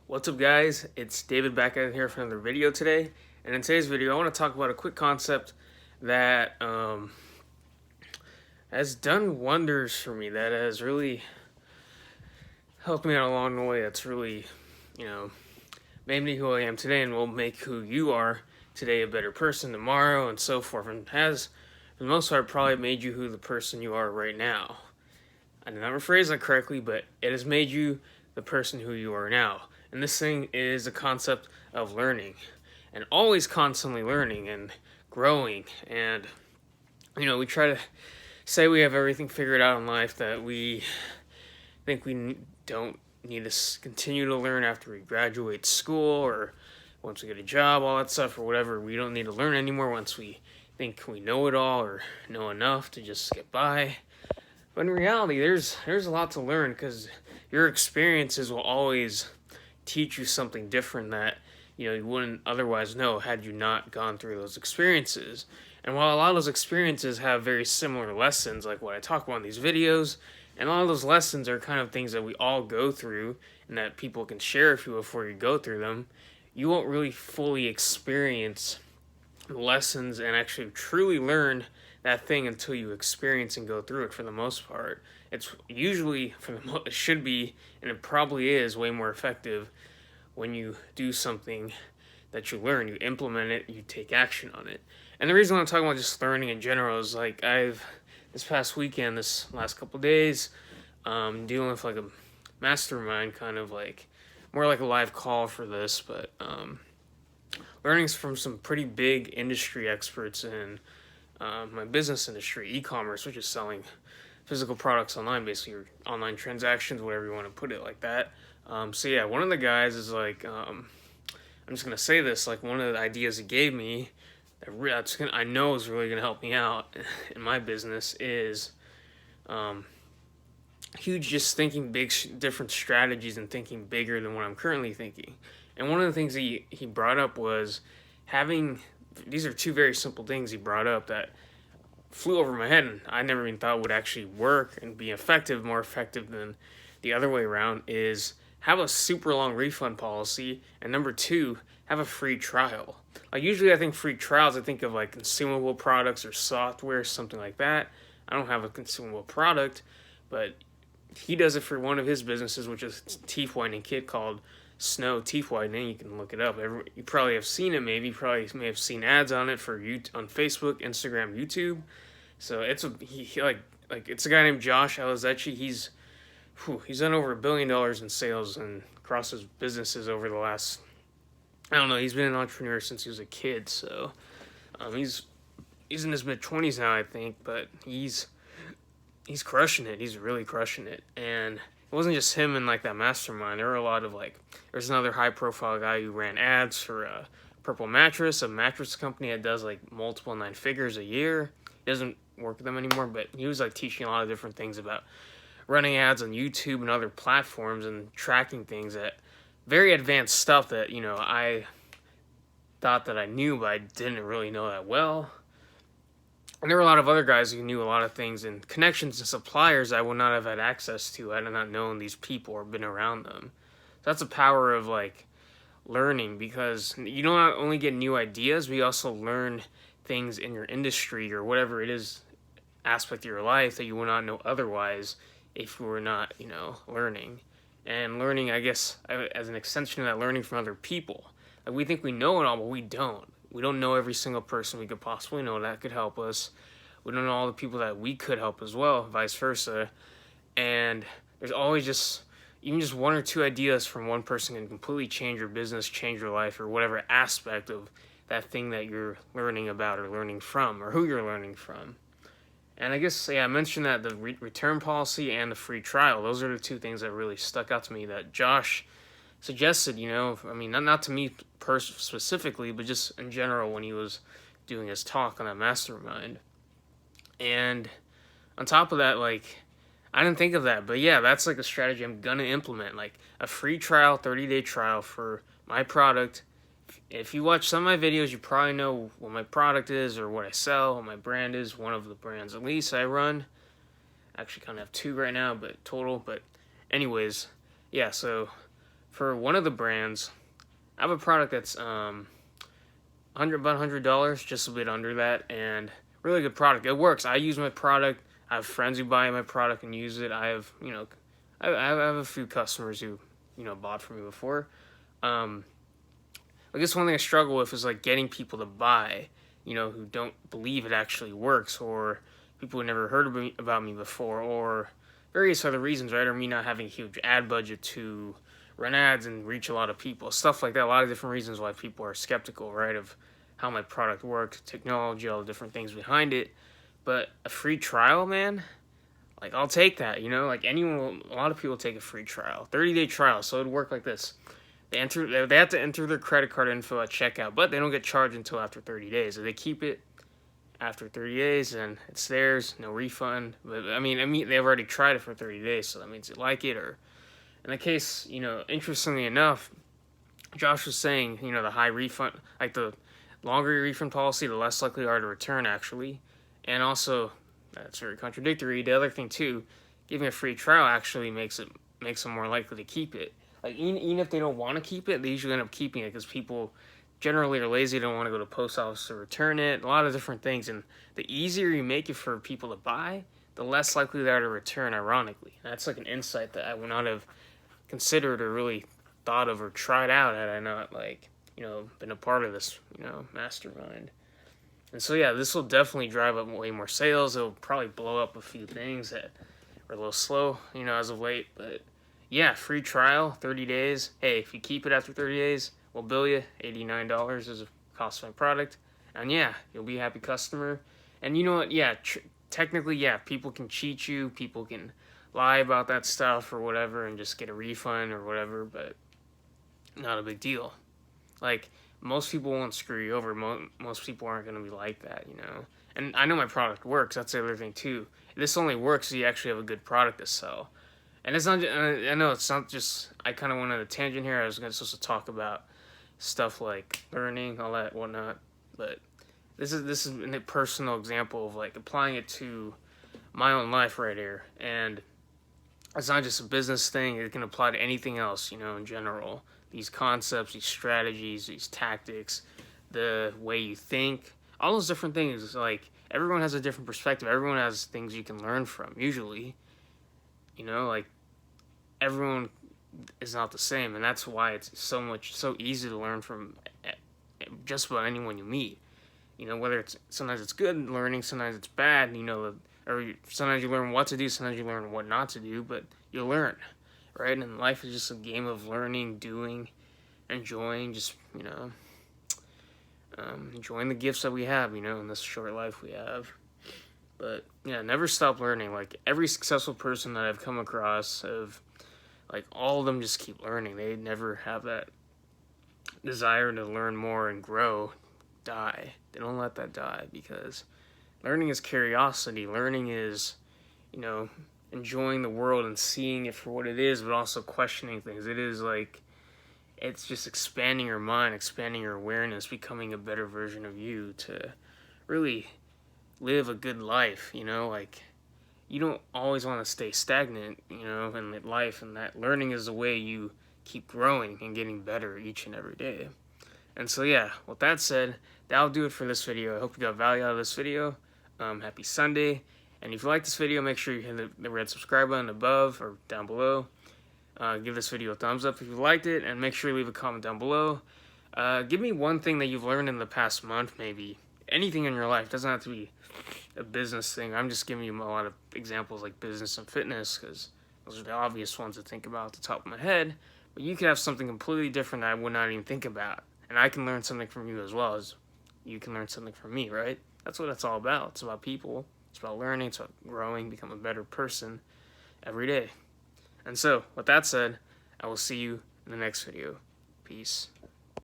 What's up, guys? It's David back out here for another video today. And in today's video, I want to talk about a quick concept that has done wonders for me, that has really helped me out along the way, that's really, made me who I am today and will make who you are today a better person tomorrow and so forth. And has, for the most part, probably made you who the person you are right now. I did not rephrase that correctly, but it has made you the person who you are now. And this thing is the concept of learning and always constantly learning and growing. And, we try to say we have everything figured out in life, that we think we don't need to continue to learn after we graduate school or once we get a job, all that stuff, or whatever. We don't need to learn anymore once we think we know it all or know enough to just get by. But in reality, there's a lot to learn, because your experiences will always teach you something different that you wouldn't otherwise know had you not gone through those experiences. And while a lot of those experiences have very similar lessons, like what I talk about in these videos, and a lot of those lessons are kind of things that we all go through and that people can share with you before you go through them, you won't really fully experience lessons and actually truly learn that thing until you experience and go through it. For the most part, it's usually, it should be, and it probably is, way more effective when you do something that you learn, you implement it, you take action on it. And the reason I'm talking about just learning in general is, like, this past weekend, this last couple days, dealing with like a mastermind, kind of like more like a live call for this, but learnings from some pretty big industry experts in my business industry, e-commerce, which is selling physical products online, basically, or online transactions, whatever you want to put it, like that. So yeah, one of the guys is like, I'm just gonna say this, like, one of the ideas he gave me that I know is really gonna help me out in my business is huge, just thinking big, different strategies and thinking bigger than what I'm currently thinking. And one of the things he brought up was these are two very simple things he brought up that flew over my head and I never even thought would actually work and be effective, more effective than the other way around, is have a super long refund policy, and number two, have a free trial. Like, usually I think free trials, I think of like consumable products or software, something like that. I don't have a consumable product, but he does it for one of his businesses, which is a teeth whitening kit called Snow Teeth Whitening. You can look it up. You probably have seen it. Maybe you probably may have seen ads on it on Facebook, Instagram, YouTube. So it's it's a guy named Josh Alizecki. He's done over $1 billion in sales and across his businesses over the last, I don't know, he's been an entrepreneur since he was a kid. So he's in his mid-20s now, I think, but he's crushing it. He's really crushing it. And it wasn't just him in like that mastermind. There were a lot of there's another high profile guy who ran ads for a Purple Mattress, a mattress company that does like multiple 9 figures a year. He doesn't work with them anymore, but he was like teaching a lot of different things about running ads on YouTube and other platforms and tracking things, that very advanced stuff that, I thought that I knew, but I didn't really know that well. And there were a lot of other guys who knew a lot of things and connections and suppliers I would not have had access to had I not known these people or been around them. So that's the power of learning, because you don't not only get new ideas, but you also learn things in your industry or whatever it is, aspect of your life, that you would not know otherwise if you were not, learning. And learning, I guess, as an extension of that, learning from other people. Like, we think we know it all, but we don't. We don't know every single person we could possibly know that could help us. We don't know all the people that we could help as well, vice versa. And there's always even just one or two ideas from one person can completely change your business, change your life, or whatever aspect of that thing that you're learning about or learning from, or who you're learning from. And I guess, I mentioned that the return policy and the free trial, those are the two things that really stuck out to me that Josh suggested, not to me specifically, but just in general when he was doing his talk on that mastermind. And on top of that, I didn't think of that, but yeah, that's a strategy I'm going to implement, a free trial, 30-day trial for my product. If you watch some of my videos, you probably know what my product is or what I sell, what my brand is, one of the brands at least I run. I actually kind of have two right now, but anyways, yeah, so for one of the brands, I have a product that's about $100, just a bit under that, and really good product. It works. I use my product. I have friends who buy my product and use it. I have, I have a few customers who, bought from me before. I guess one thing I struggle with is like getting people to buy, who don't believe it actually works, or people who never heard about me before, or various other reasons, right? Or me not having a huge ad budget to run ads and reach a lot of people, stuff like that. A lot of different reasons why people are skeptical, right, of how my product works, technology, all the different things behind it. But a free trial, man, like I'll take that, like anyone, a lot of people take a free trial, 30-day trial. So it'd work like this. They have to enter their credit card info at checkout, but they don't get charged until after 30 days. If they keep it after 30 days, then it's theirs, no refund. But I mean, they've already tried it for 30 days, so that means they like it. Or in the case, interestingly enough, Josh was saying, the high refund, like the longer your refund policy, the less likely you are to return, actually. And also, that's very contradictory. The other thing too, giving a free trial actually makes them more likely to keep it. Like even if they don't want to keep it, they usually end up keeping it because people generally are lazy, don't want to go to post office to return it. A lot of different things, and the easier you make it for people to buy, the less likely they are to return. Ironically, and that's like an insight that I would not have considered or really thought of or tried out had I not been a part of this mastermind. And so yeah, this will definitely drive up way more sales. It'll probably blow up a few things that are a little slow, as of late, but yeah, free trial, 30 days. Hey, if you keep it after 30 days, we'll bill you $89 as a cost of my product. And yeah, you'll be a happy customer. And you know what? Yeah, technically, yeah, people can cheat you. People can lie about that stuff or whatever and just get a refund or whatever, but not a big deal. Like, most people won't screw you over. Most people aren't going to be like that, And I know my product works. That's the other thing, too. This only works if you actually have a good product to sell. And it's not, I know it's not just, I kind of went on a tangent here. I was supposed to talk about stuff like learning, all that, whatnot. But this is a personal example of like applying it to my own life right here. And it's not just a business thing. It can apply to anything else, in general. These concepts, these strategies, these tactics, the way you think, all those different things. Like, everyone has a different perspective. Everyone has things you can learn from, usually. Like, everyone is not the same, and that's why it's so easy to learn from just about anyone you meet. Whether sometimes it's good learning, sometimes it's bad, or sometimes you learn what to do, sometimes you learn what not to do, but you learn, right? And life is just a game of learning, doing, enjoying, just, enjoying the gifts that we have, in this short life we have. But yeah, never stop learning. Like, every successful person that I've come across all of them just keep learning. They never have that desire to learn more and grow die. They don't let that die, because learning is curiosity. Learning is, enjoying the world and seeing it for what it is, but also questioning things. It is it's just expanding your mind, expanding your awareness, becoming a better version of you to really live a good life, you don't always want to stay stagnant, in life, and that learning is the way you keep growing and getting better each and every day. And so yeah, with that said, that'll do it for this video. I hope you got value out of this video. Happy Sunday. And if you like this video, make sure you hit the red subscribe button above or down below. Give this video a thumbs up if you liked it, and make sure you leave a comment down below. Give me one thing that you've learned in the past month, maybe. Anything in your life. It doesn't have to be a business thing. I'm just giving you a lot of examples like business and fitness, because those are the obvious ones to think about at the top of my head. But you could have something completely different that I would not even think about. And I can learn something from you as well as you can learn something from me, right? That's what it's all about. It's about people. It's about learning. It's about growing, become a better person every day. And so, with that said, I will see you in the next video. Peace.